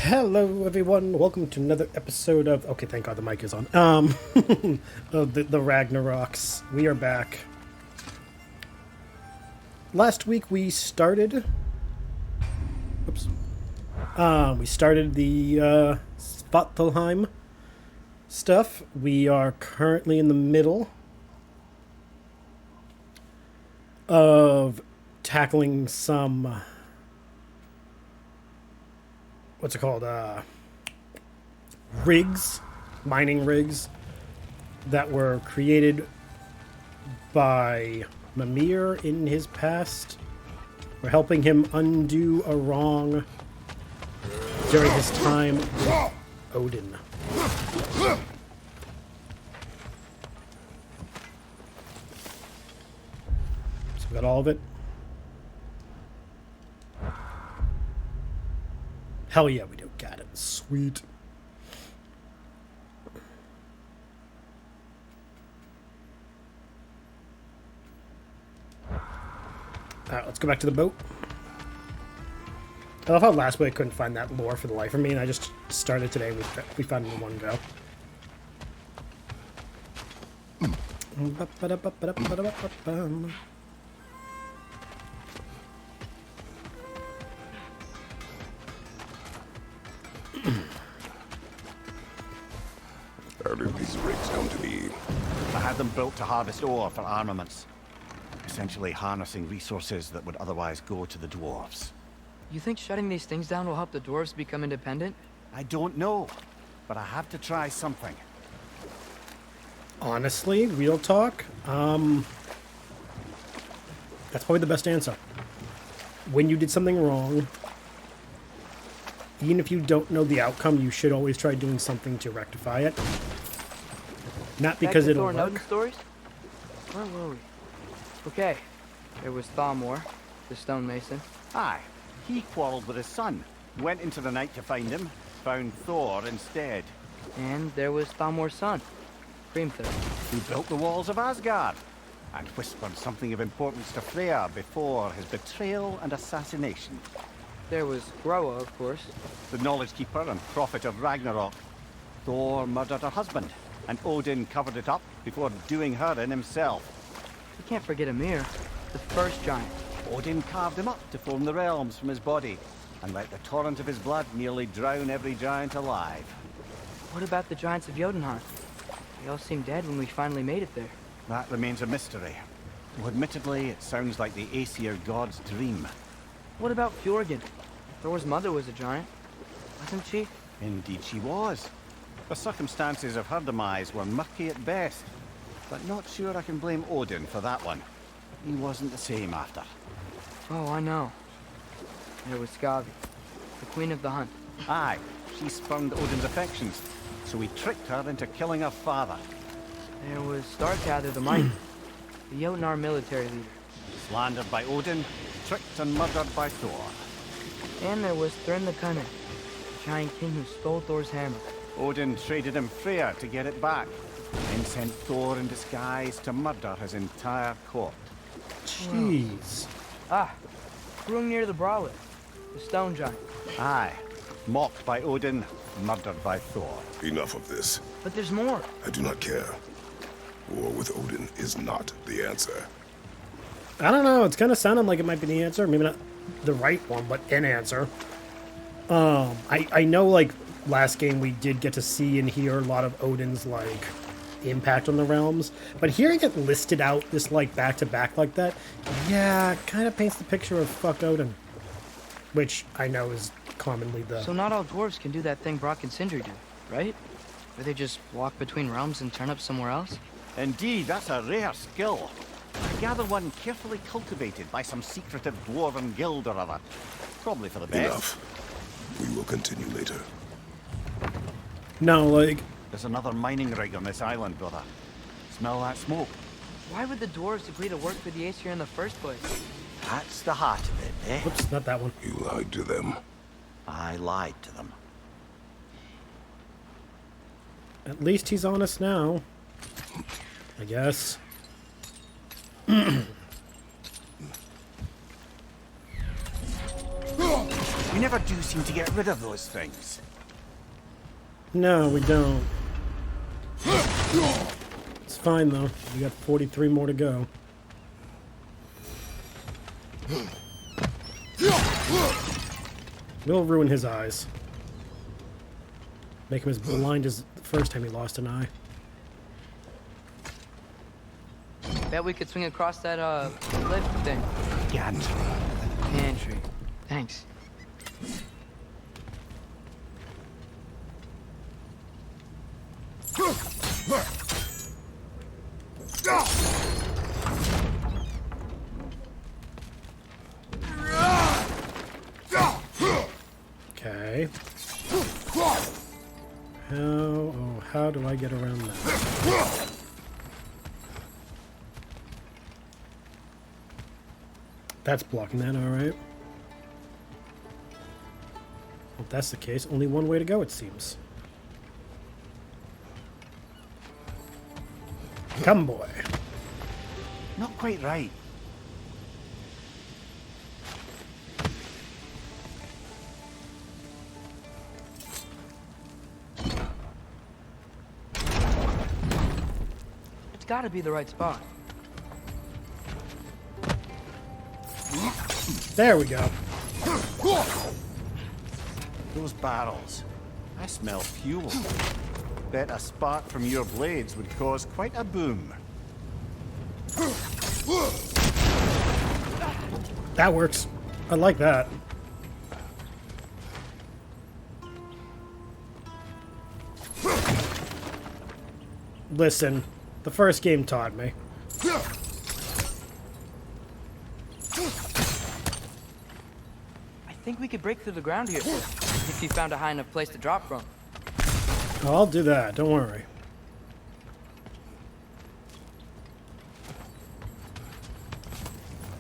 Hello, everyone. Welcome to another episode of. Okay, thank God the mic is on. Of the Ragnaroks. We are back. Last week we started. Oops. We started the Svartalheim stuff. We are currently in the middle of tackling some. What's it called? Rigs, mining rigs that were created by Mimir in his past. We're helping him undo a wrong during his time with Odin. So we got all of it. Hell yeah, we do. Got it. Sweet. Alright, let's go back to the boat. I love how last week I couldn't find that lore for the life of me, and I just started today. We found it in one go. How did these rigs come to be? I had them built to harvest ore for armaments. Essentially harnessing resources that would otherwise go to the dwarves. You think shutting these things down will help the dwarves become independent? I don't know, but I have to try something. Honestly, real talk, that's probably the best answer. When you did something wrong, even if you don't know the outcome, you should always try doing something to rectify it. Not because it'll work. Odin stories? Where were we? Okay, there was Thamor, the stonemason. Aye, he quarreled with his son, went into the night to find him, found Thor instead. And there was Thamor's son, Hrimthur. Who built the walls of Asgard, and whispered something of importance to Freya before his betrayal and assassination. There was Groa, of course. The knowledge keeper and prophet of Ragnarok. Thor murdered her husband, and Odin covered it up before doing her in himself. You can't forget Ymir, the first giant. Odin carved him up to form the realms from his body, and let the torrent of his blood nearly drown every giant alive. What about the giants of Jotunheim? They all seemed dead when we finally made it there. That remains a mystery. Though admittedly, it sounds like the Aesir god's dream. What about Fjorgyn? Thor's mother was a giant, wasn't she? Indeed she was. The circumstances of her demise were murky at best, but not sure I can blame Odin for that one. He wasn't the same after. Oh, I know. There was Skavi, the queen of the hunt. Aye, she spurned Odin's affections, so he tricked her into killing her father. There was Starkather the Mighty, the Jotnar military leader. Slandered by Odin, tricked and murdered by Thor. And there was Thrym the Cunning, the giant king who stole Thor's hammer. Odin traded him Freya to get it back, then sent Thor in disguise to murder his entire court. Jeez. Ah, Hrungnir the Brawler, the stone giant. Aye, mocked by Odin, murdered by Thor. Enough of this. But there's more. I do not care. War with Odin is not the answer. I don't know. It's kind of sounding like it might be the answer. Maybe not the right one, but an answer. I know, like, last game we did get to see and hear a lot of Odin's, like, impact on the realms. But hearing it listed out this, like, back-to-back like that, yeah, it kind of paints the picture of fuck Odin. Which I know is commonly the... So not all dwarves can do that thing Brock and Sindri do, right? Where they just walk between realms and turn up somewhere else? Indeed, that's a rare skill. I gather one carefully cultivated by some secretive dwarven guild or other. Probably for the best. Enough. We will continue later. No, like... There's another mining rig on this island, brother. Smell that smoke? Why would the dwarves agree to work for the Aesir in the first place? That's the heart of it, eh? Whoops, not that one. You lied to them. I lied to them. At least he's honest now. I guess. We never do seem to get rid of those things. No, we don't. It's fine though. We got 43 more to go. We'll ruin his eyes. Make him as blind as the first time he lost an eye. Bet we could swing across that cliff thing. Gantry. Pantry. Thanks. Okay. How do I get around that? That's blocking that, alright. If that's the case, only one way to go, it seems. Come, boy. Not quite right. It's gotta be the right spot. There we go. Those barrels. I smell fuel. Bet a spark from your blades would cause quite a boom. That works. I like that. Listen, the first game taught me. I think we could break through the ground here if you found a high enough place to drop from. Oh, I'll do that, don't worry.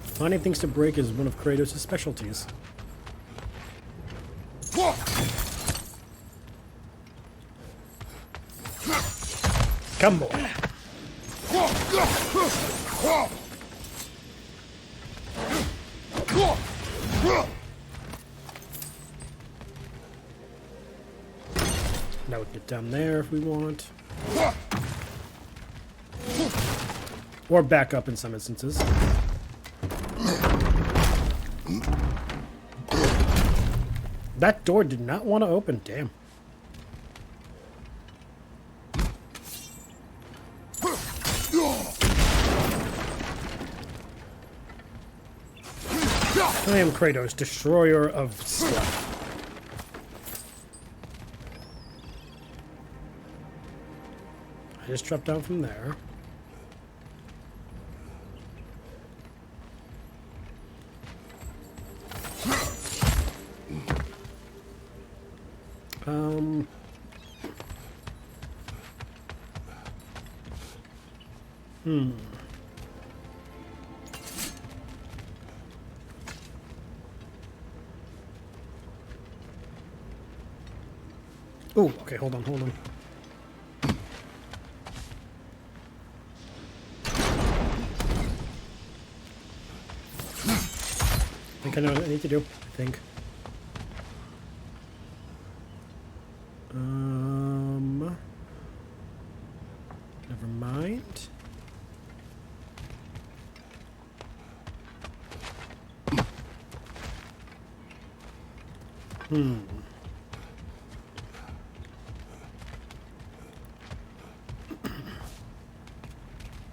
Finding things to break is one of Kratos' specialties. Come, boy. Now we can get down there if we want. Or back up in some instances. That door did not want to open, damn. I am Kratos, destroyer of stuff. I just dropped down from there. Oh, okay, hold on. I think I know what I need to do. I think. Never mind.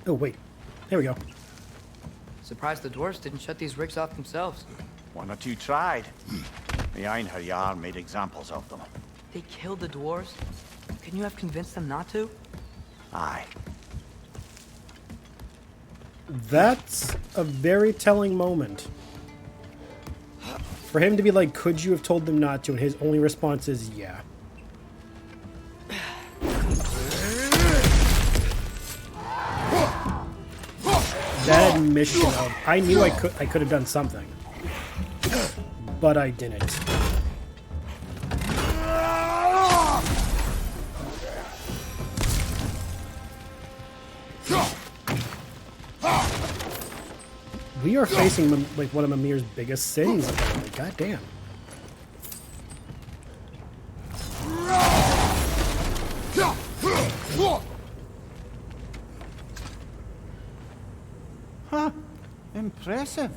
Oh, wait. There we go. Surprised the dwarves didn't shut these rigs off themselves. One or two tried. The Einherjar made examples of them. They killed the dwarves? Couldn't you have convinced them not to? Aye. That's a very telling moment. For him to be like, could you have told them not to? And his only response is, yeah. That admission of, I knew I could have done something. But I didn't. We are facing like one of Mimir's biggest sins, apparently. God damn. Impressive.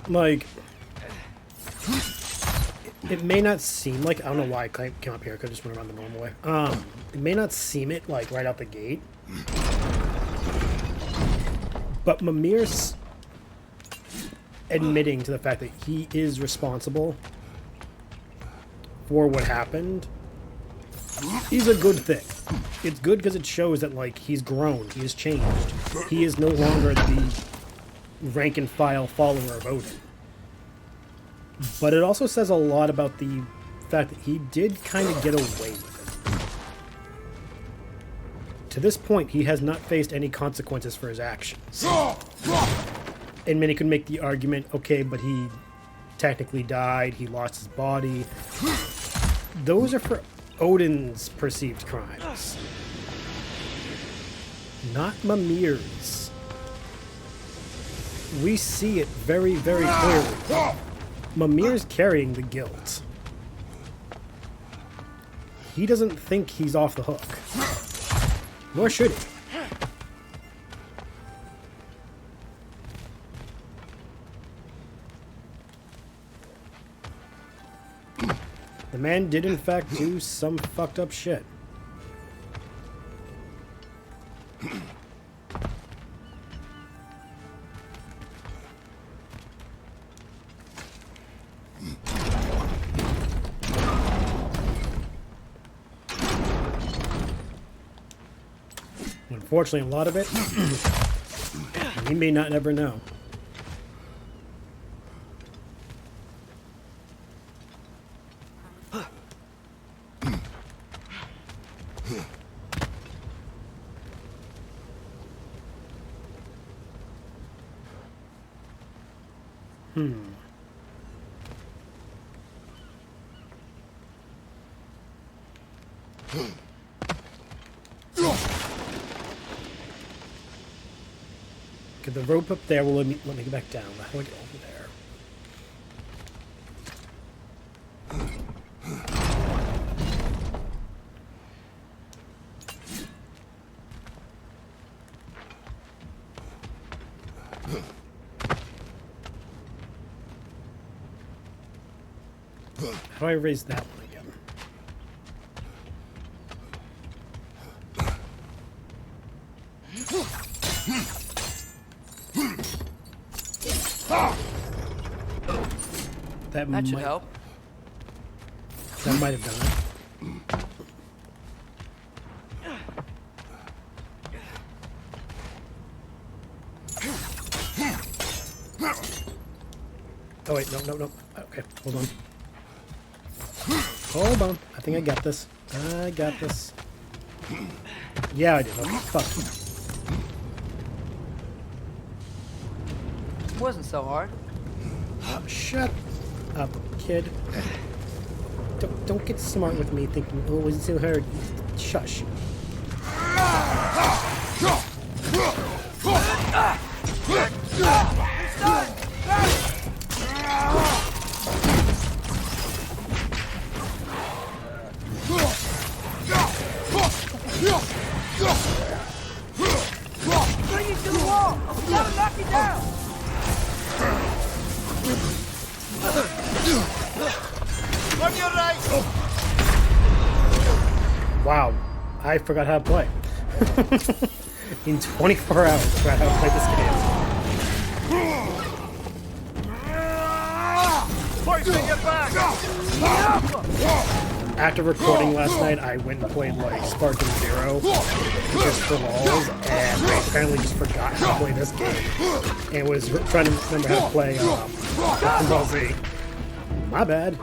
Like, it may not seem like, I don't know why I came up here, I could just went around the normal way. It may not seem it, like, right out the gate. But Mimir's admitting to the fact that he is responsible for what happened is a good thing. It's good because it shows that, like, he's grown, he has changed. He is no longer the rank and file follower of Odin. But it also says a lot about the fact that he did kind of get away with it. To this point, he has not faced any consequences for his actions. And many could make the argument, okay, but he technically died, he lost his body. Those are for Odin's perceived crimes, not Mimir's. We see it very, very clearly. Mimir's carrying the guilt. He doesn't think he's off the hook. Nor should he. The man did in fact do some fucked up shit. Unfortunately, a lot of it, we may not ever know. Okay, the rope up there will let me get back down. How do I get over there? How do I raise that one again? That should help. That might have done it. Oh wait, no. Okay, hold on. Hold on. I think I got this. I got this. Yeah, I did. Okay, fuck. It wasn't so hard. Shut up, kid. Don't get smart with me thinking, oh, it wasn't so hard. Shush. Bring you to the wall! I'll never knock you down! On your right! Wow, I forgot how to play. In 24 hours, I forgot how to play this game. Pointing your back! After recording last night, I went and played like Spartan Zero, just for lulz, and I apparently just forgot how to play this game, and was trying to remember how to play Dragon Ball Z. My bad.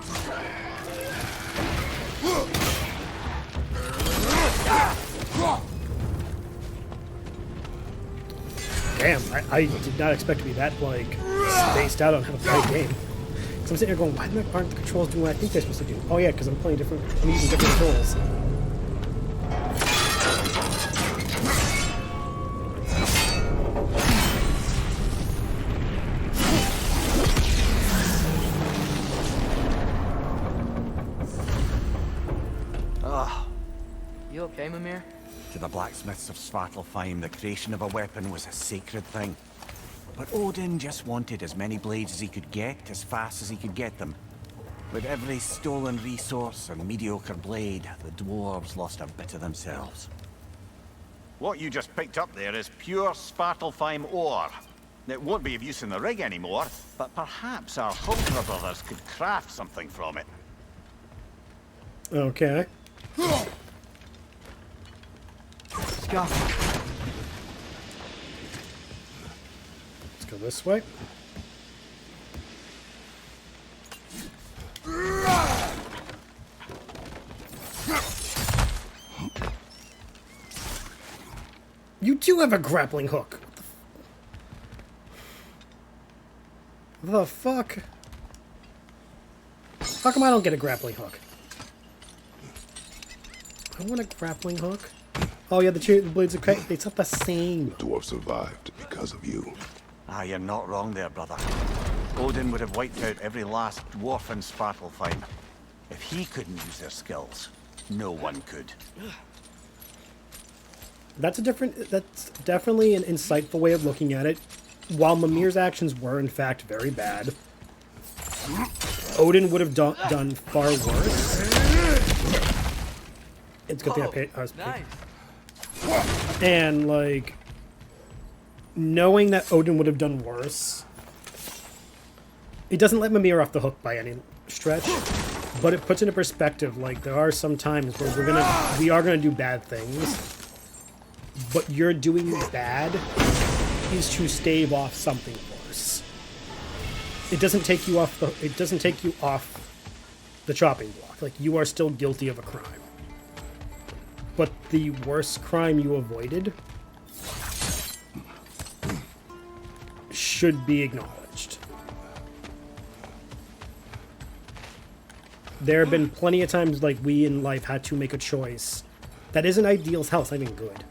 Damn, I did not expect to be that, like, spaced out on how to play a game. So I'm sitting here going, why aren't the controls doing what I think they're supposed to do? Oh yeah, because I'm playing different, I'm using different controls. okay, Mimir? To the blacksmiths of Svartalfheim, the creation of a weapon was a sacred thing. But Odin just wanted as many blades as he could get, as fast as he could get them. With every stolen resource and mediocre blade, the dwarves lost a bit of themselves. What you just picked up there is pure Svartalfheim ore. It won't be of use in the rig anymore, but perhaps our Huldra brothers could craft something from it. Okay. Let's go. Let's go this way. You do have a grappling hook. What the fuck? How come I don't get a grappling hook? I want a grappling hook. Oh yeah, the blades are okay. It's not the same. Dwarf survived because of you. Ah, you're not wrong there, brother. Odin would have wiped out every last dwarf in Svartalfheim. If he couldn't use their skills, no one could. That's definitely an insightful way of looking at it. While Mimir's actions were in fact very bad, Odin would have done far worse. It's a good thing I was paid. Nice. And like knowing that Odin would have done worse, it doesn't let Mimir off the hook by any stretch, but it puts into perspective. Like there are some times where we are gonna do bad things. But you're doing bad is to stave off something worse. It doesn't take you off the chopping block. Like you are still guilty of a crime. But the worst crime you avoided should be acknowledged. There have been plenty of times like we in life had to make a choice that isn't ideal as hell, it's not even good.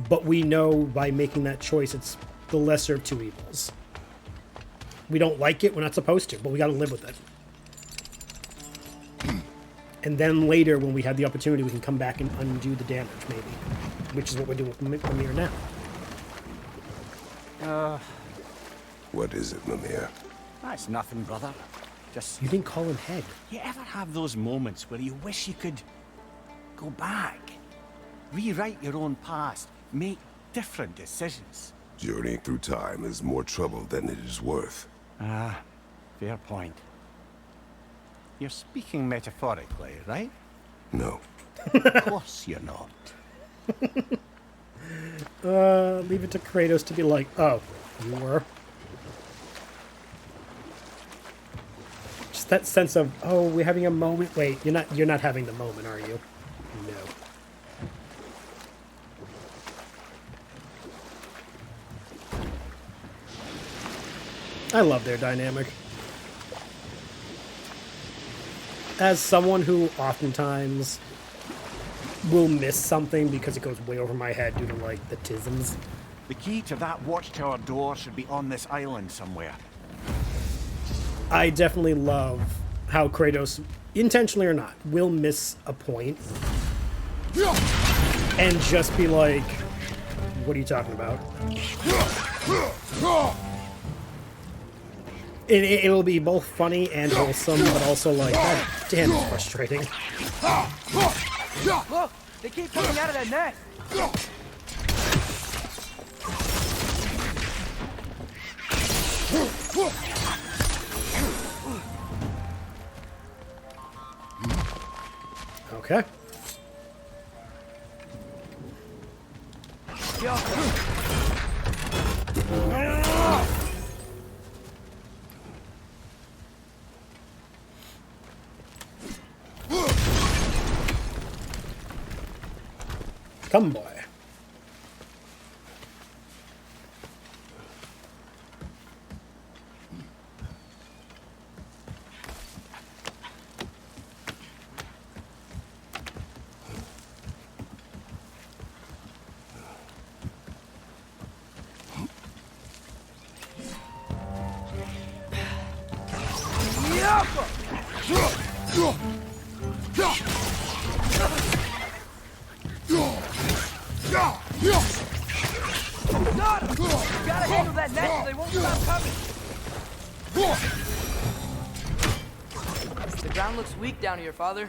But we know by making that choice, it's the lesser of two evils. We don't like it, we're not supposed to, but we gotta live with it. And then later, when we have the opportunity, we can come back and undo the damage, maybe. Which is what we're doing with Mimir now. What is it, Mimir? That's nothing, brother. Just... You didn't call him head. You ever have those moments where you wish you could go back? Rewrite your own past, make different decisions. Journeying through time is more trouble than it is worth. Ah, fair point. You're speaking metaphorically, right? No. Of course you're not. Leave it to Kratos to be like, oh, you were? Just that sense of, oh, we're having a moment. Wait, you're not having the moment, are you? No. I love their dynamic. As someone who oftentimes will miss something because it goes way over my head due to, like, the tisms. The key to that watchtower door should be on this island somewhere. I definitely love how Kratos, intentionally or not, will miss a point and just be like, what are you talking about? It'll be both funny and wholesome, but also like, God damn, it's frustrating. Look! They keep coming out of that net! Okay. Come, boy. that net so they won't stop coming. The ground looks weak down here, Father.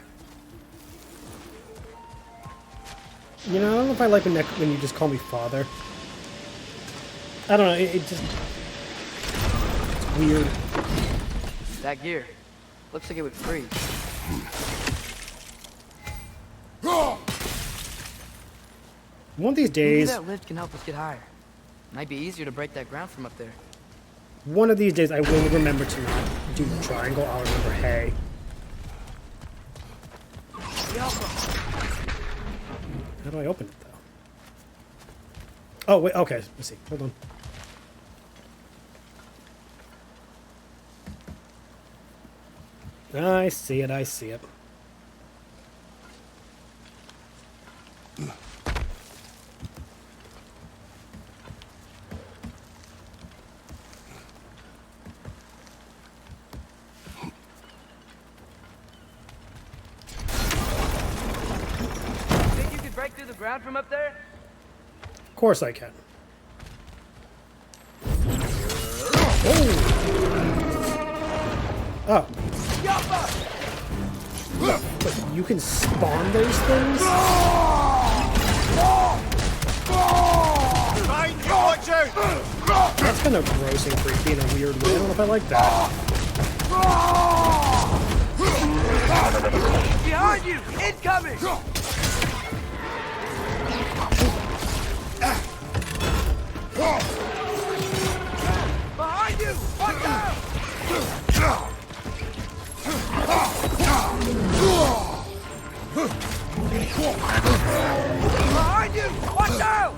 You know, I don't know if I like when you just call me father. I don't know, it just... It's weird. That gear. Looks like it would freeze. One of these Maybe days... that lift can help us get higher. Might be easier to break that ground from up there. One of these days I will remember to not do the triangle. I'll remember hay. How do I open it, though? Oh, wait, okay. Let's see. Hold on. I see it, I see it. Think you could break through the ground from up there? Of course I can. Oh. Wait, you can spawn those things? That's kind of gross and creepy in a weird way. I don't know if I like that. Behind you! Incoming! Behind you! Watch out! Behind you! Watch out!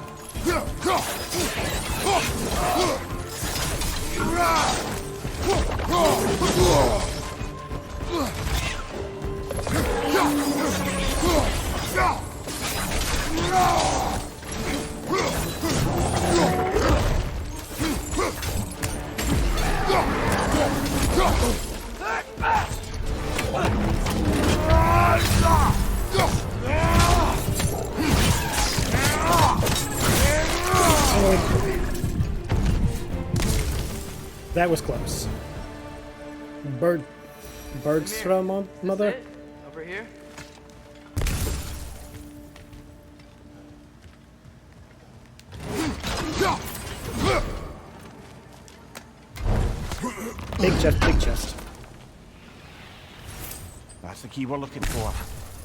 That was close. Birds from mother. That's it? Over here? Big chest, big chest. That's the key we're looking for.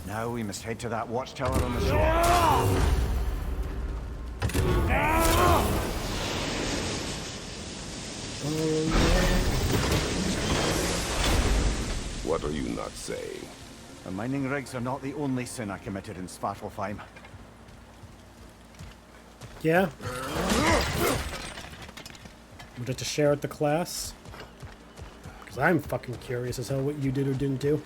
Now we must head to that watchtower on the shore. What are you not saying? The mining rigs are not the only sin I committed in Svartalfheim. Yeah? Would like to share at the class? Because I'm fucking curious as hell what you did or didn't do.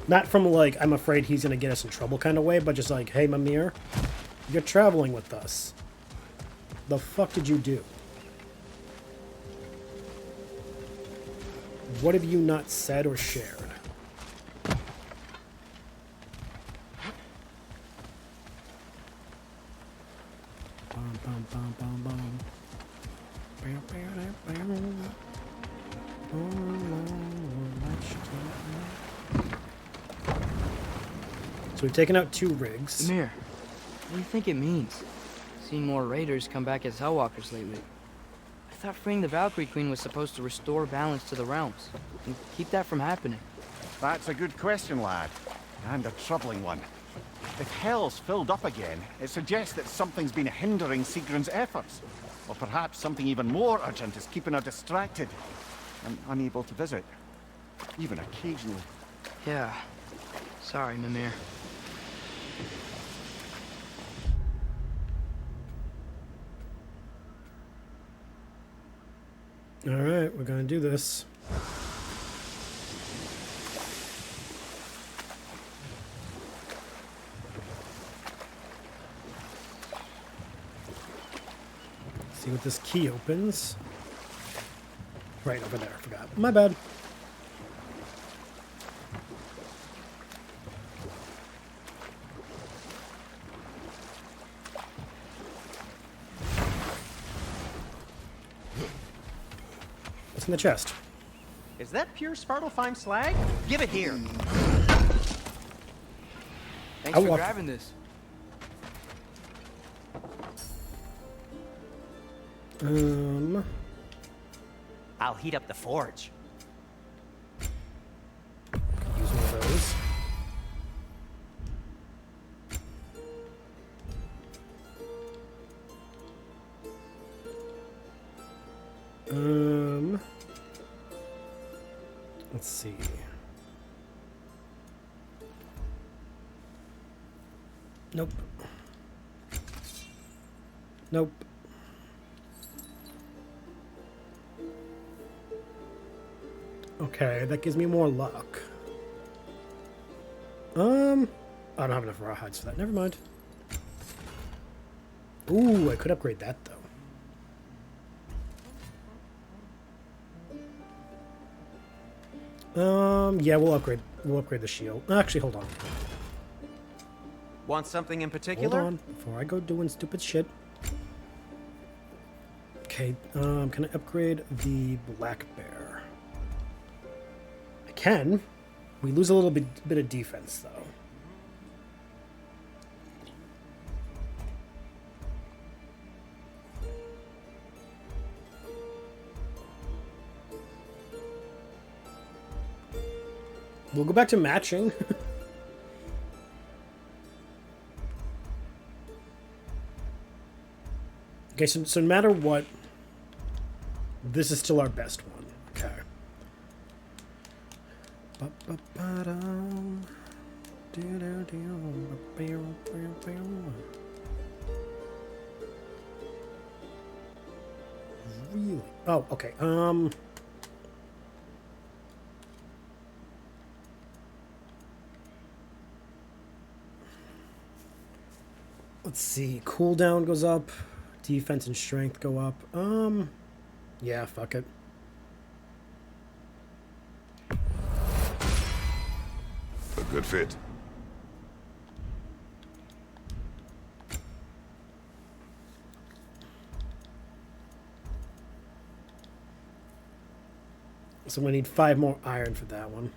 Not from like, I'm afraid he's gonna get us in trouble kind of way, but just like, hey Mimir, you're traveling with us. The fuck did you do? What have you not said or shared? Bum, bum, bum, bum, bum. Bam, bam, bam, bam. So we've taken out 2 rigs. Amir, what do you think it means? Seeing more raiders come back as Hellwalkers lately. I thought freeing the Valkyrie Queen was supposed to restore balance to the realms and keep that from happening. That's a good question, lad. And a troubling one. If Hell's filled up again, it suggests that something's been hindering Sigrun's efforts. Or perhaps something even more urgent is keeping her distracted and unable to visit. Even occasionally. Yeah. Sorry, Mimir. Alright, we're gonna do this. See what this key opens. Right over there, I forgot. My bad. in the chest. Is that pure Svartalfheim slag? Give it here. Thanks I for walk- grabbing this. I'll heat up the forge. Use one of those. Let's see. Nope. Nope. Okay, that gives me more luck. I don't have enough rawhides for that. Never mind. Ooh, I could upgrade that though. Yeah, we'll upgrade the shield. Actually, hold on. Want something in Hold particular? on, before I go doing stupid shit. Okay, can I upgrade the black bear? I can. We lose a little bit of defense though. We'll go back to matching. Okay, so no matter what, this is still our best one. Okay. Really? Oh, okay. Let's see. Cooldown goes up. Defense and strength go up. Yeah, fuck it. A good fit. So we need 5 more iron for that one.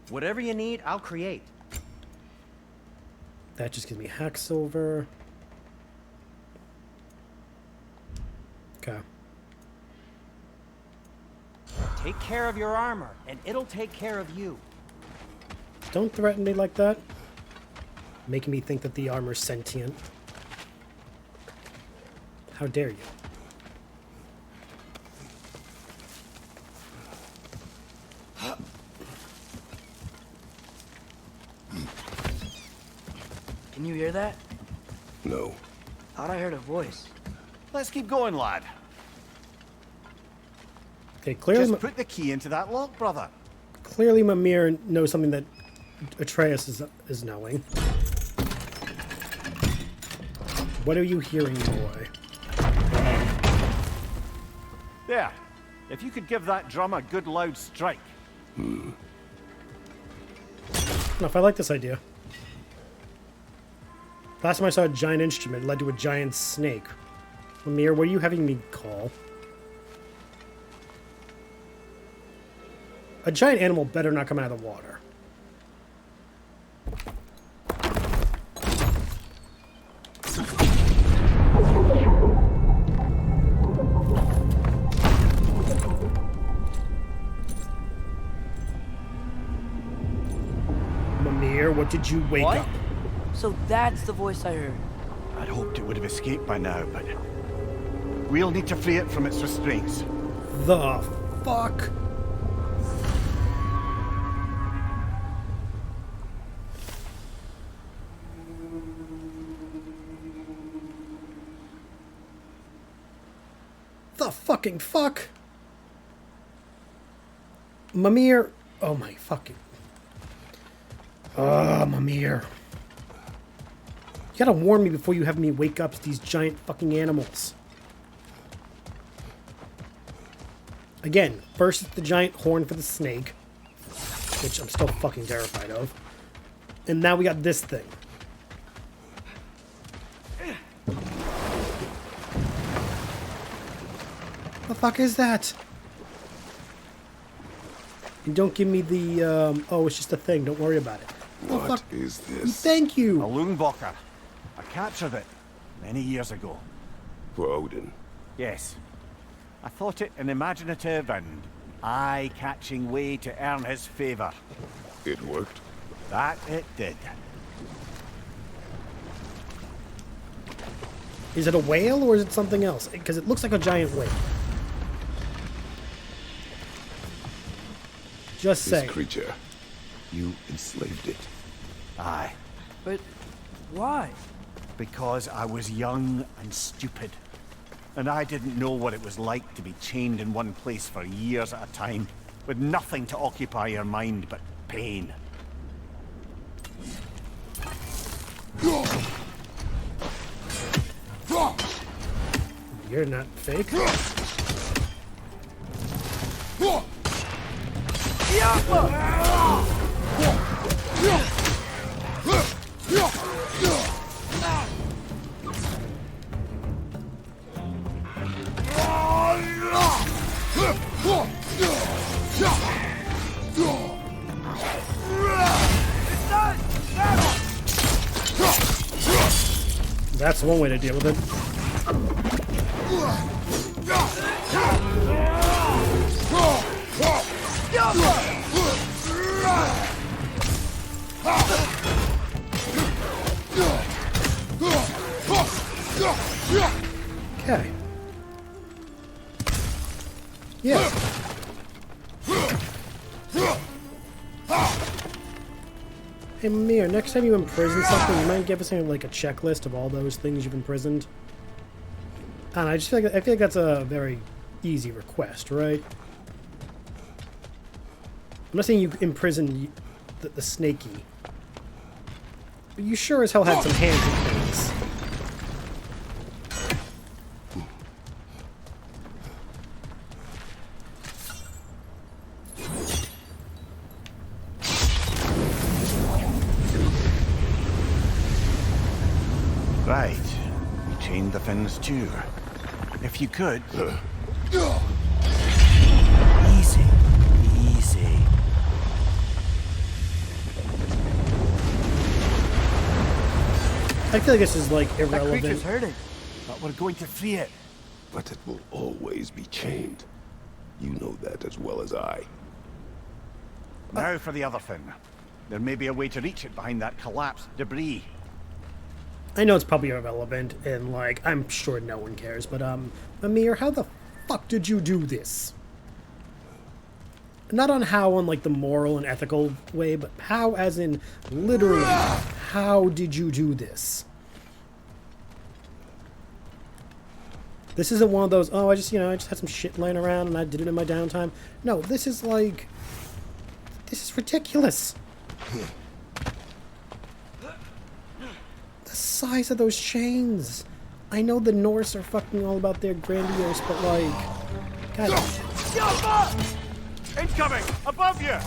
Whatever you need, I'll create. That just gives me hack silver. Okay. Take care of your armor, and it'll take care of you. Don't threaten me like that. Making me think that the armor's sentient. How dare you? Can you hear that? No. Thought I heard a voice. Let's keep going, lad. Okay, clearly, Just put the key into that lock, brother. clearly Mimir knows something that Atreus is knowing. What are you hearing, boy? There. If you could give that drum a good loud strike. No, if I like this idea. Last time I saw a giant instrument, it led to a giant snake. Mimir, what are you having me call? A giant animal better not come out of the water. Mimir, what did you wake What? up? So that's the voice I heard. I'd hoped it would have escaped by now, but we'll need to free it from its restraints. The fuck? The fucking fuck? Mimir. Oh my fucking. Mimir. You gotta warn me before you have me wake up to these giant fucking animals. Again, first it's the giant horn for the snake, which I'm still fucking terrified of. And now we got this thing. The fuck is that? And don't give me the, oh, it's just a thing. Don't worry about it. What is this? Thank A you. Loonbocker. I captured it many years ago. For Odin. Yes. I thought it an imaginative and eye-catching way to earn his favor. It worked. That it did. Is it a whale or is it something else? Because it looks like a giant whale. Just This say. creature. You enslaved it. Aye. But why? Because I was young and stupid. And I didn't know what it was like to be chained in one place for years at a time, with nothing to occupy your mind but pain. You're not fake. That's one way to deal with it. Okay. Yeah. Hey, Mir, next time you imprison something, you might give us like a checklist of all those things you've imprisoned. And I feel like that's a very easy request, right? I'm not saying you imprisoned the Snakey, but you sure as hell had some hands in things. Right. You chained the fins too. If you could... Easy. Easy. I feel like this is like That creature's irrelevant. hurting. But we're going to free it. But it will always be chained. You know that as well as I. Now for the other fin. There may be a way to reach it behind that collapsed debris. I know it's probably irrelevant, and like I'm sure no one cares, but Amir, how the fuck did you do this? Not on how on like the moral and ethical way, but how as in literally, how did you do this? This isn't one of those, oh, I just had some shit laying around and I did it in my downtime. No, this is like, this is ridiculous. The size of those chains. I know the Norse are fucking all about their grandiose, but like, God. Incoming! Above you!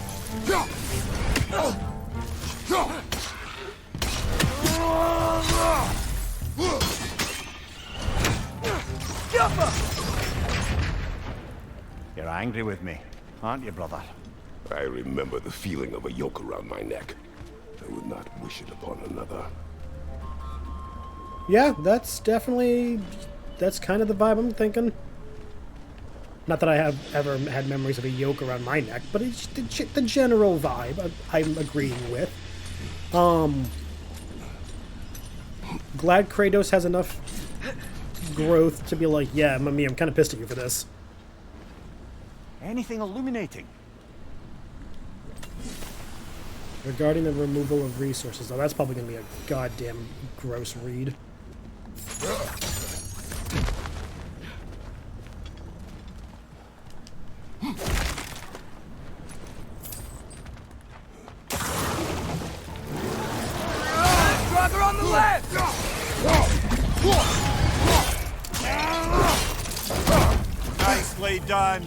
You're angry with me, aren't you, brother? I remember the feeling of a yoke around my neck. I would not wish it upon another. Yeah, that's definitely, that's kind of the vibe I'm thinking. Not that I have ever had memories of a yoke around my neck, but it's the general vibe I'm agreeing with. Glad Kratos has enough growth to be like, yeah, Mami, I'm kind of pissed at you for this. Anything illuminating? Regarding the removal of resources, though, that's probably going to be a goddamn gross read. Drugger on the left! Nicely done!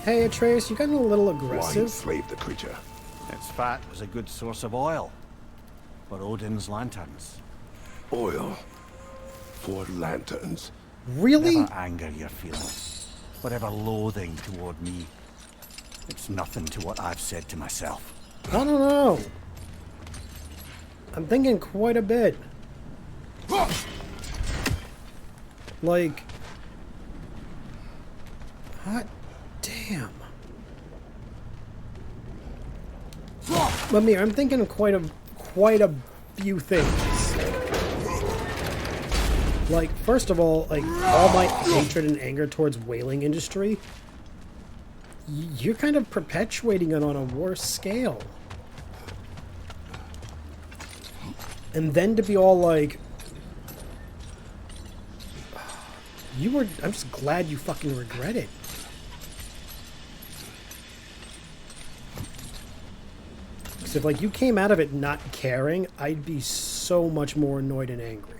Hey, Atreus, you gotten a little Why aggressive. enslave the creature? It its fat was a good source of oil for Odin's lanterns. Oil for lanterns. Really? Whatever anger you're feeling, whatever loathing toward me, it's nothing to what I've said to myself. I don't know. I'm thinking quite a bit. Like, hot damn. Mimir, I'm thinking quite a few things. Like, first of all, like, all my hatred and anger towards whaling industry, you're kind of perpetuating it on a worse scale. And then to be all like, I'm just glad you fucking regret it. Because if, like, you came out of it not caring, I'd be so much more annoyed and angry.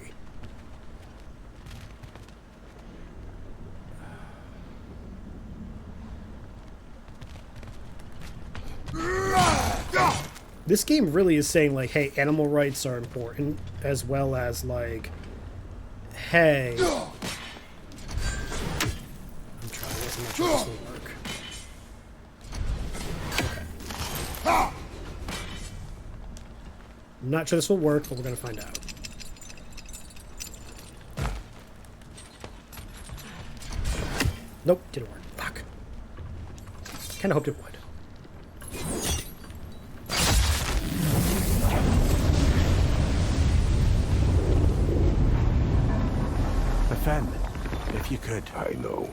This game really is saying, like, hey, animal rights are important, as well as, like, hey... I'm trying this, I'm not sure this will work. Okay. I'm not sure this will work, but we're gonna find out. Nope, didn't work. Fuck. Kinda hoped it would. Defend, if you could. I know.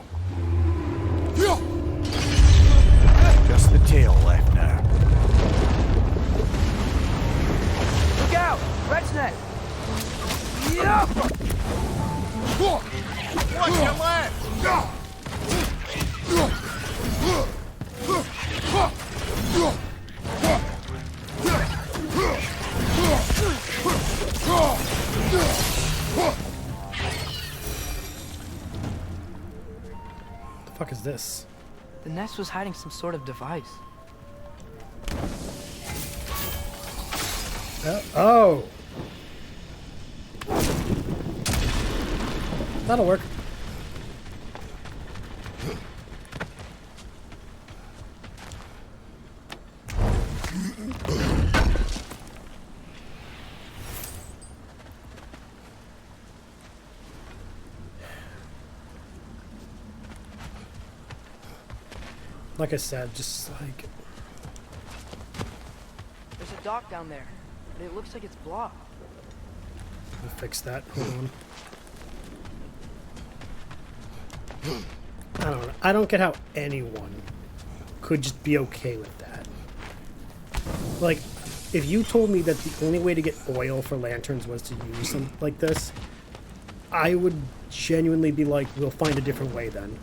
Just the tail left now. Look out! Red's neck! Yeah! Watch your left! The fuck is this? The nest was hiding some sort of device. Oh! That'll work. Like I said, just like... There's a dock down there, but it looks like it's blocked. We'll fix that. Hold on. I don't know. I don't get how anyone could just be okay with that. Like, if you told me that the only way to get oil for lanterns was to use something like this, I would genuinely be like, we'll find a different way then.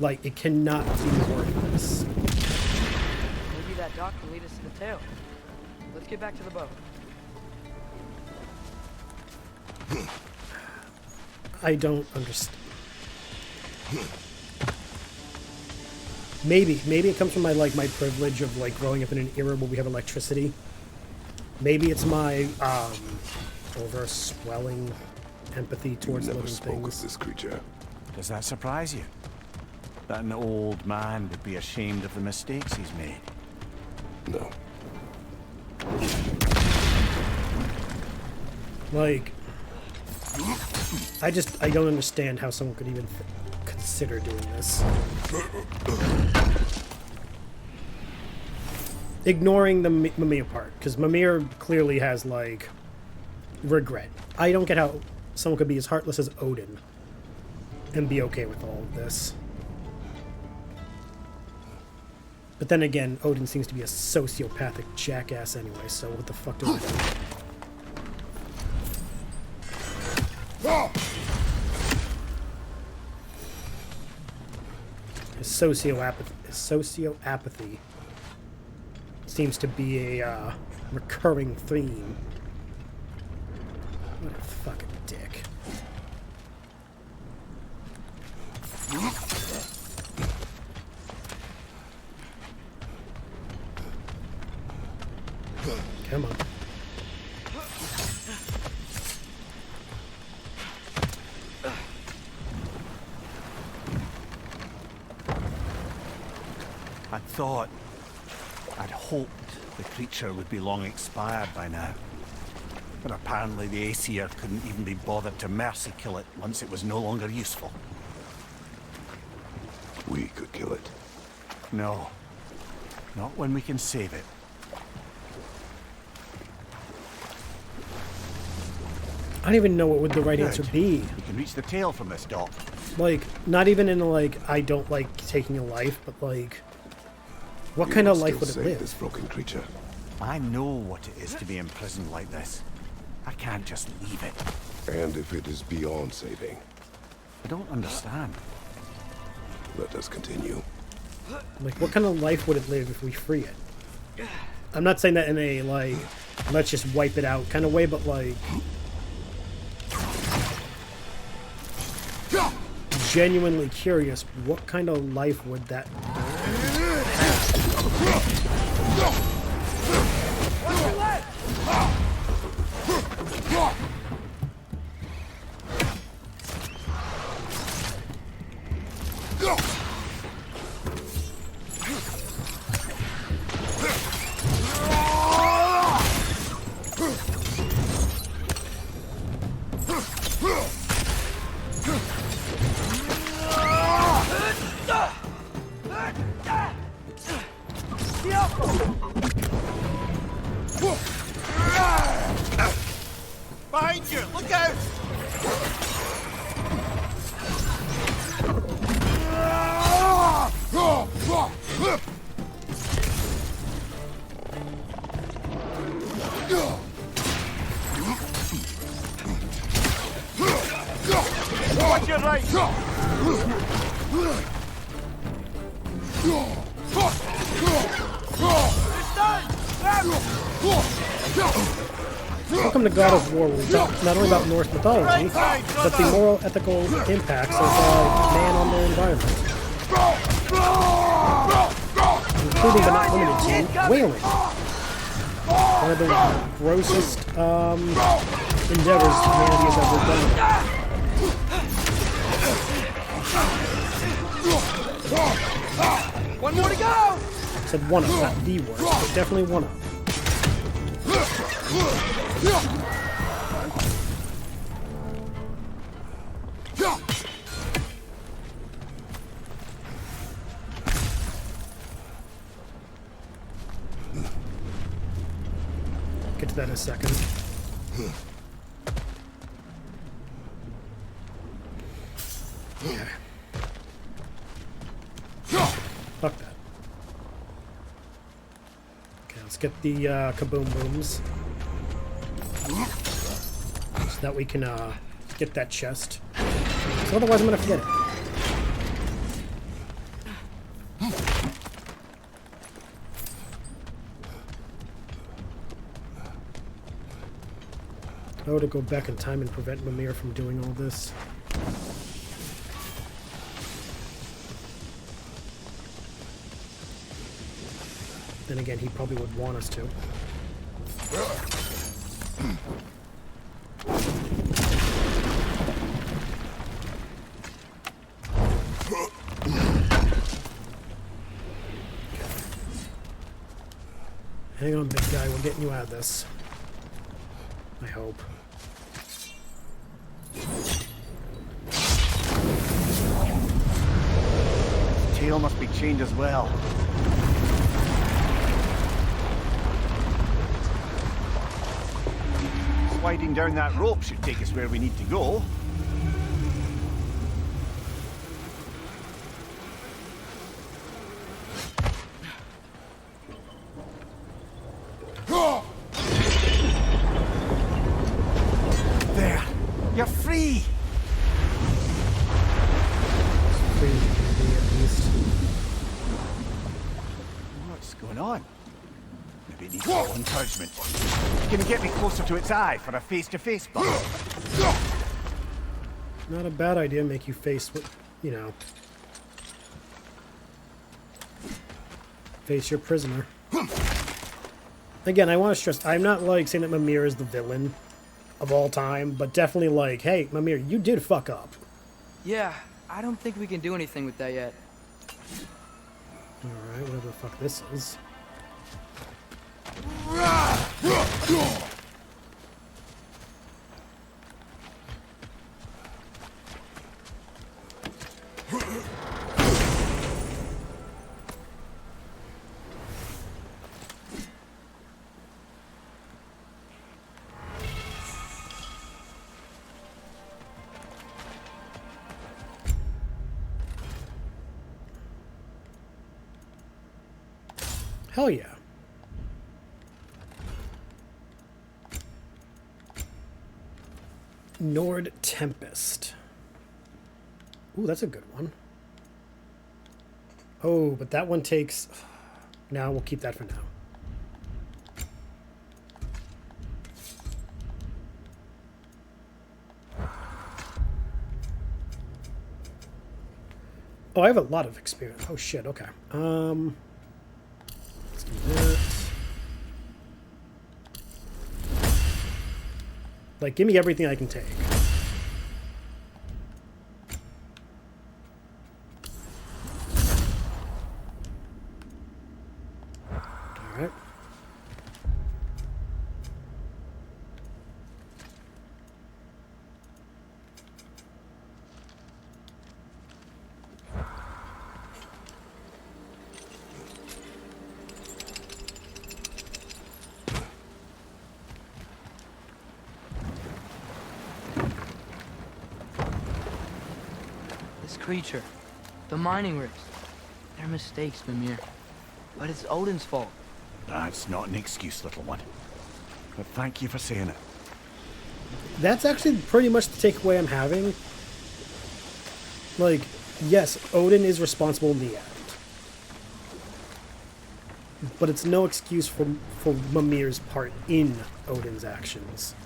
Like, it cannot be worth this. Maybe that dock can lead us to the tail. Let's get back to the boat. I don't understand. Maybe it comes from my privilege of like growing up in an era where we have electricity. Maybe it's my over swelling empathy towards You never living spoke things. of this creature. Does that surprise you? That an old man would be ashamed of the mistakes he's made? No. Like, I don't understand how someone could even consider doing this. Ignoring the Mimir part, because Mimir clearly has, like, regret. I don't get how someone could be as heartless as Odin and be okay with all of this. But then again, Odin seems to be a sociopathic jackass anyway, so what the fuck do I do? His socioapathy seems to be a recurring theme. What a fucking dick. thought. I'd hoped the creature would be long expired by now. But apparently the Aesir couldn't even be bothered to mercy kill it once it was no longer useful. We could kill it. No. Not when we can save it. I don't even know what would the right Good. answer be. You can reach the tail from this dock. Like, not even in like, I don't like taking a life, but like, what You kind of must life still would it save live? this broken creature. I know what it is to be imprisoned like this. I can't just leave it. And if it is beyond saving, I don't understand. let us continue. Like, what kind of life would it live if we free it? I'm not saying that in a, like, let's just wipe it out kind of way, but, like, genuinely curious, what kind of life would that Behind you! Look out! Watch your right! Welcome to God of War, where we talk not only about Norse mythology, but the moral, ethical impacts of man on their environment. Including but not limited to whaling. One of the grossest endeavors humanity has ever done. One more to go! I said one of, not the worst, but definitely one of. Get to that in a second. Okay. Fuck that. Okay, let's get the kaboom booms. So that we can get that chest. So otherwise I'm gonna forget it. Oh, to go back in time and prevent Mimir from doing all this. Then again, he probably would want us to. Hang on, big guy. We're getting you out of this. I hope. The tail must be chained as well. Sliding down that rope should take us where we need to go. There! You're free! Free to be at least. What's going on? Maybe it needs a little encouragement. Can you get me closer to its eye for a face-to-face battle? Not a bad idea. Make you face what, you know. Face your prisoner. Again, I want to stress, I'm not like saying that Mimir is the villain of all time, but definitely like, hey, Mimir, you did fuck up. Yeah, I don't think we can do anything with that yet. Alright, whatever the fuck this is. Hell yeah. Nord Tempest. Ooh, that's a good one. Oh, but that one takes... No, we'll keep that for now. Oh, I have a lot of experience. Oh, shit, okay. Let's do that. Like, give me everything I can take. Alright. Creature, the mining rigs. They're mistakes, Mimir. But it's Odin's fault. That's not an excuse, little one. But thank you for saying it. That's actually pretty much the takeaway I'm having. Like, yes, Odin is responsible in the end. But it's no excuse for Mimir's part in Odin's actions.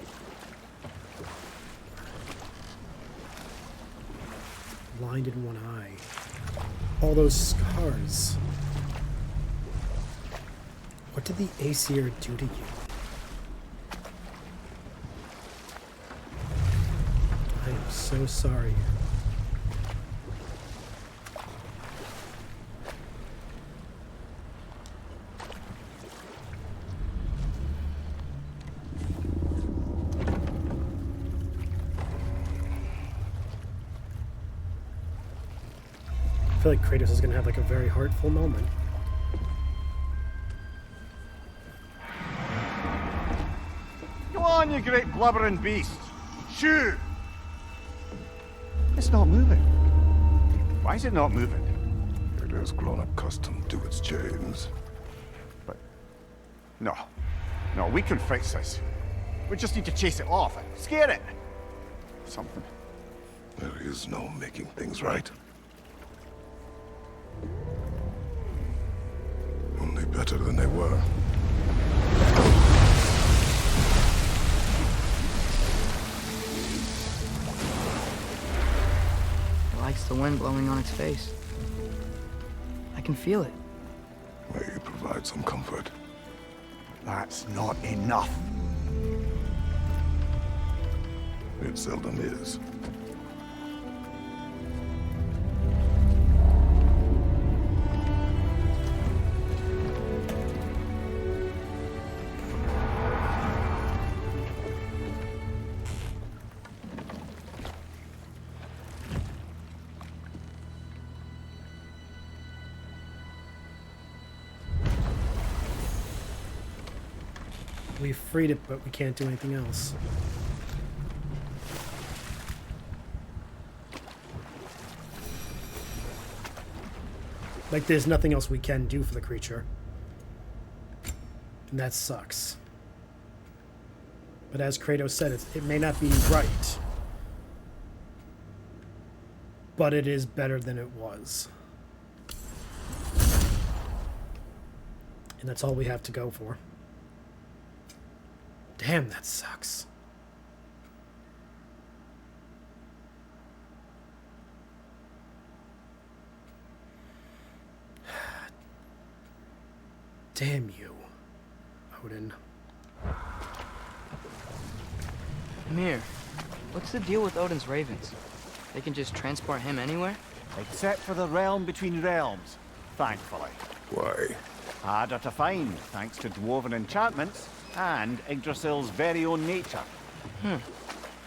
Blind in one eye. All those scars. What did the Aesir do to you? I am so sorry. I feel like Kratos is going to have like a very heartful moment. Go on, you great blubbering beast. Shoo! It's not moving. Why is it not moving? It has grown accustomed to its chains. But... No. No, we can fix this. We just need to chase it off and scare it. Something. There is no making things right. Only better than they were. It likes the wind blowing on its face. I can feel it. May you provide some comfort. That's not enough. It seldom is. We freed it, but we can't do anything else. Like, there's nothing else we can do for the creature. And that sucks. But as Kratos said, it may not be right. But it is better than it was. And that's all we have to go for. Damn, that sucks. Damn you, Odin. Mimir, what's the deal with Odin's ravens? They can just transport him anywhere? Except for the realm between realms. thankfully. Why? Harder to find, thanks to dwarven enchantments and Yggdrasil's very own nature.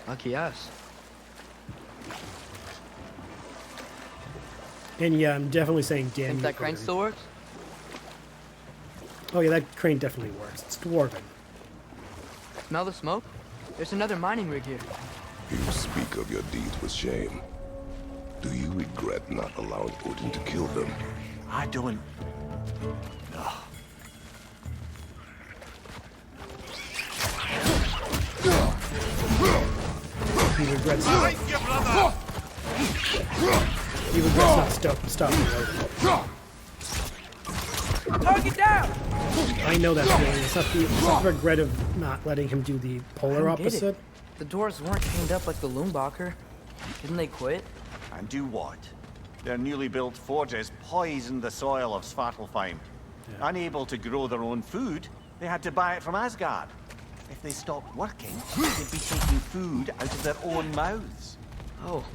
Lucky us. And yeah, I'm definitely saying damn Think you, that crane Odin. still works? Oh yeah, that crane definitely works. It's dwarven. Smell the smoke? There's another mining rig here. You speak of your deeds with shame. Do you regret not allowing Odin to kill them? I don't... He regrets not. He regrets not stopping Odin. Target down! I know that feeling. It's not the regret of not letting him do the polar I don't get it. opposite. The doors weren't chained up like the Loombacher. Didn't they quit? And do what? Their newly built forges poisoned the soil of Svartalfheim. Unable to grow their own food, they had to buy it from Asgard. If they stopped working, they'd be taking food out of their own mouths. Oh,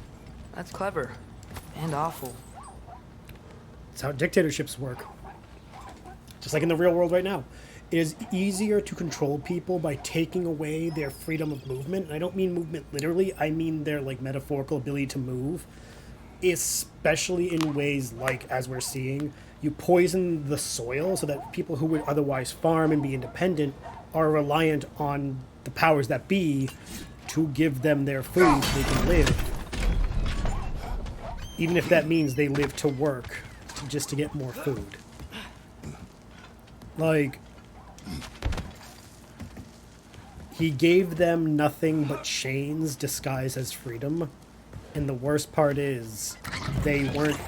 that's clever. And awful. It's how dictatorships work. Just like in the real world right now. It is easier to control people by taking away their freedom of movement. And I don't mean movement literally, I mean their like metaphorical ability to move. Especially in ways like, as we're seeing, you poison the soil so that people who would otherwise farm and be independent are reliant on the powers that be to give them their food so they can live. Even if that means they live to work just to get more food. Like, he gave them nothing but chains disguised as freedom. And the worst part is, they weren't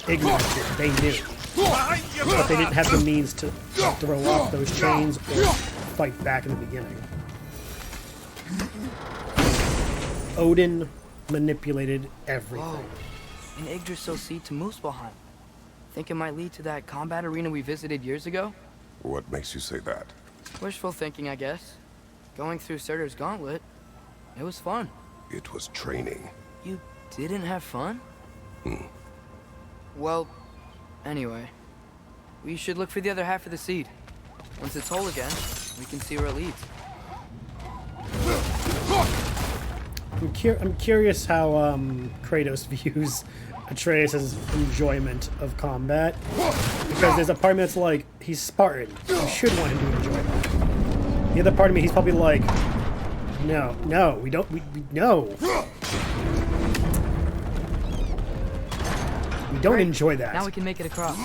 ignorant, they knew. But they didn't have the means to throw off those chains or fight back in the beginning. Odin manipulated everything. Whoa. An Yggdrasil seed to Muspelheim. Think it might lead to that combat arena we visited years ago? What makes you say that? Wishful thinking, I guess. Going through Surtur's gauntlet, it was fun. It was training. You didn't have fun? Well, anyway. We should look for the other half of the seed. Once it's whole again, we can see where it leads. I'm curious how Kratos views Atreus' enjoyment of combat. Because there's a part of me that's like, he's Spartan. You should want him to enjoy that. The other part of me, he's probably like, no, we don't, no. We don't Great. enjoy that. Now we can make it across.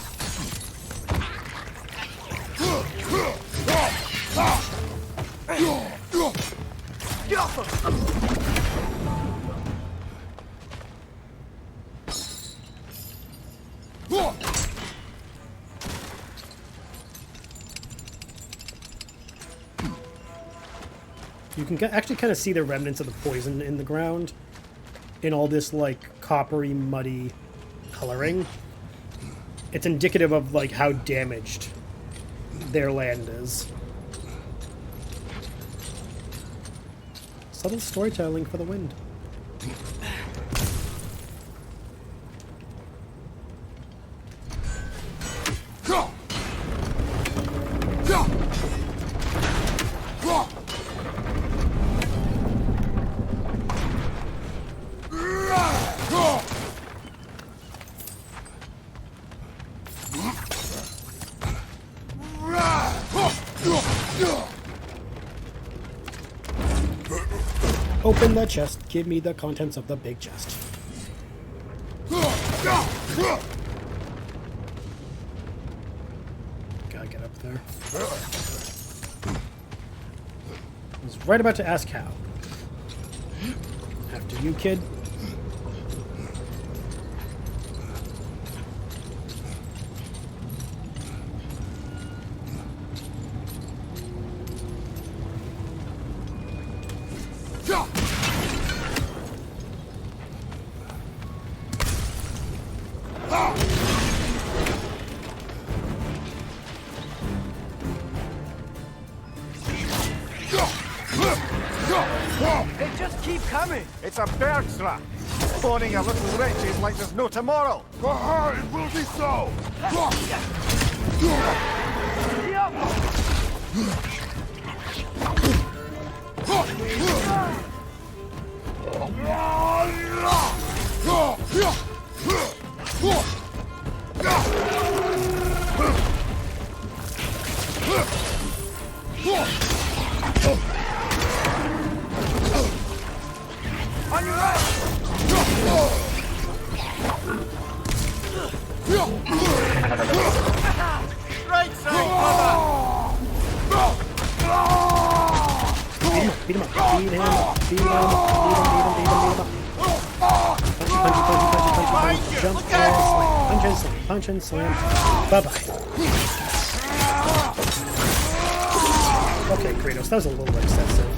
You can actually kind of see the remnants of the poison in the ground in all this like coppery, muddy coloring. It's indicative of like how damaged their land is. Subtle storytelling for the wind. Open the chest. Give me the contents of the big chest. Gotta get up there. I was right about to ask how. After you, kid. They just keep coming! It's a bird's trap. Spawning a little wretches like there's no tomorrow. It will be so! On your right! Right side, Beat him up. Beat him up. Beat him up. Punch, jump, and slam. Punch and slam. Bye-bye. Okay, Kratos, that was a little excessive.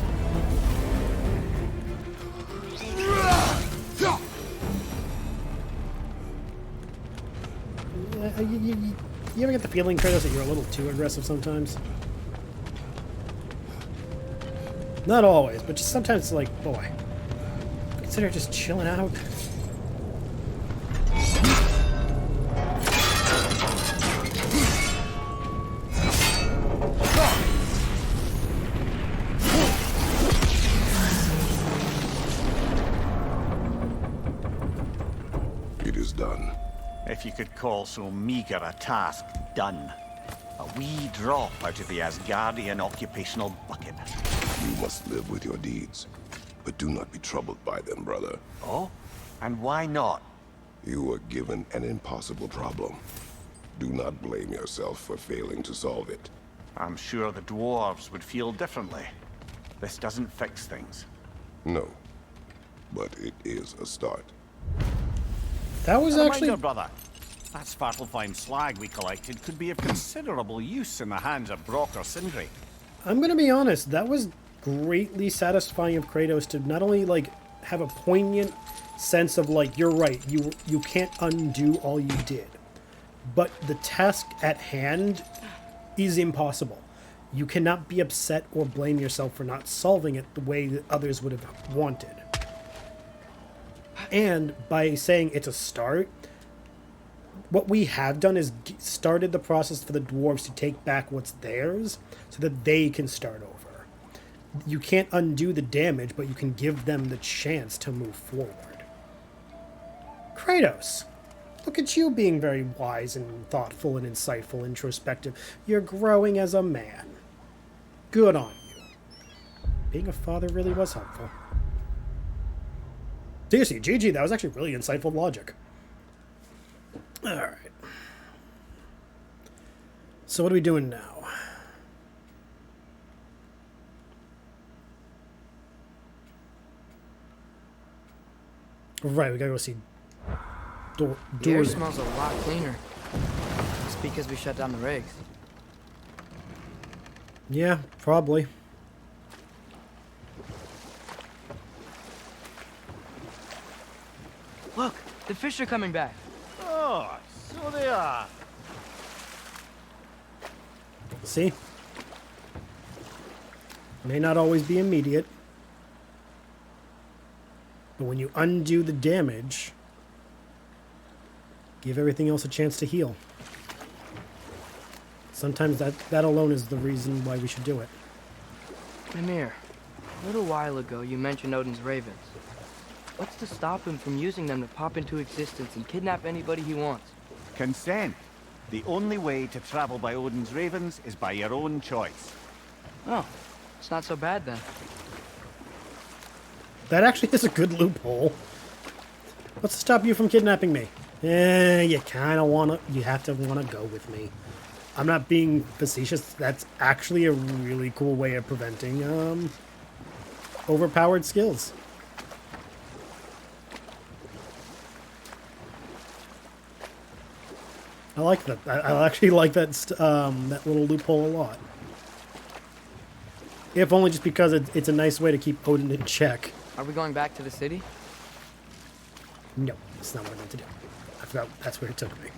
You ever get the feeling, Kratos, that you're a little too aggressive sometimes? Not always, but just sometimes it's like, boy, consider just chilling out. It is done. If you could call so meager a task done. A wee drop out of the Asgardian occupational bucket. You must live with your deeds, but do not be troubled by them, brother. Oh? And why not? You were given an impossible problem. Do not blame yourself for failing to solve it. I'm sure the dwarves would feel differently. This doesn't fix things. No, but it is a start. That was actually... Reminder, brother. That Svartalfheim slag we collected could be of considerable use in the hands of Brock or Sindri. I'm gonna be honest, that was greatly satisfying of Kratos to not only, like, have a poignant sense of, like, you're right, you can't undo all you did. But the task at hand is impossible. You cannot be upset or blame yourself for not solving it the way that others would have wanted. And by saying it's a start, what we have done is started the process for the dwarves to take back what's theirs so that they can start over. You can't undo the damage, but you can give them the chance to move forward. Kratos, look at you being very wise and thoughtful and insightful, introspective. You're growing as a man. Good on you. Being a father really was helpful. Seriously, GG, that was actually really insightful logic. Alright. So what are we doing now? Right, we gotta go see The air smells a lot cleaner. It's because we shut down the rigs. Yeah, probably. Look, the fish are coming back. Oh, so they are. See? May not always be immediate. But when you undo the damage, give everything else a chance to heal. Sometimes that alone is the reason why we should do it. Mimir, a little while ago you mentioned Odin's ravens. What's to stop him from using them to pop into existence and kidnap anybody he wants? Consent. The only way to travel by Odin's ravens is by your own choice. Oh, it's not so bad then. That actually is a good loophole. What's to stop you from kidnapping me? You kind of want to... You have to want to go with me. I'm not being facetious. That's actually a really cool way of preventing overpowered skills. I like that. I actually like that that little loophole a lot. If only just because it's a nice way to keep Odin in check. Are we going back to the city? No, that's not what I meant to do. I forgot that's where it took me.